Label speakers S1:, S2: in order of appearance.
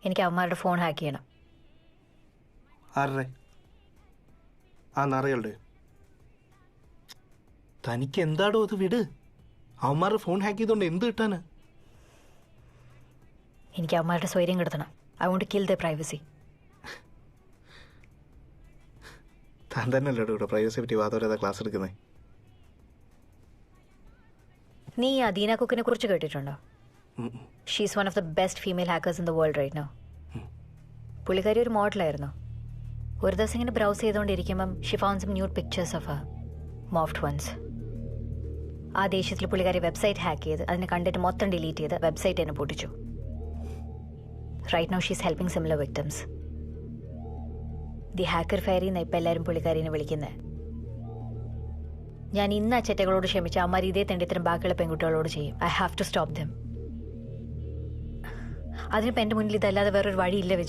S1: എനിക്ക് അവന്മാരുടെ phone hack ചെയ്യണം.
S2: ആരുടെ? ആ നാറികളുടെ? തനിക്ക് എന്താടോ അത്? വിട്. അവന്മാരുടെ ഫോൺ ഹാക്ക് ചെയ്തോണ്ട് എന്ത് കിട്ടാന്?
S1: എനിക്ക് അവന്മാരുടെ സ്വൈര്യം കിടത്തണം. I want to kill the privacy.
S2: താൻ തന്നെയല്ലേ ഇവിടെ പ്രൈവസിയെ പറ്റി വാദവരാതെ ക്ലാസ് എടുക്കുന്നത്?
S1: നീ അദീന കുക്കിനെ കുറിച്ച് കേട്ടിട്ടുണ്ടോ? She's one of the best female hackers in the world right now. പുള്ളിക്കാരി ഒരു മോഡലായിരുന്നു. ഒരു ദിവസം ഇങ്ങനെ ബ്രൗസ് ചെയ്തുകൊണ്ടിരിക്കുമ്പം she found some nude pictures of her morphed ones. ആ ദേഷ്യത്തിൽ പുള്ളിക്കാരി വെബ്സൈറ്റ് ഹാക്ക് ചെയ്ത് അതിനെ കണ്ടിട്ട് മൊത്തം ഡിലീറ്റ് ചെയ്ത് വെബ്സൈറ്റ് തന്നെ പൊട്ടിച്ചു. Right now she's helping similar victims. The hacker fairy എന്നാണ് ഇപ്പം എല്ലാവരും പുള്ളിക്കാരിനെ വിളിക്കുന്നത്. ഞാൻ ഇന്ന് ആ ചെറ്റകളോട് ക്ഷമിച്ച അമ്മ ഇതേ തെണ്ടിത്തരം ബാക്കിയുള്ള പെൺകുട്ടികളോട് ചെയ്യും. I have to stop them. അതിനിപ്പോൾ എൻ്റെ മുന്നിൽ ഇതല്ലാതെ വേറൊരു വഴിയില്ല വിജയ്.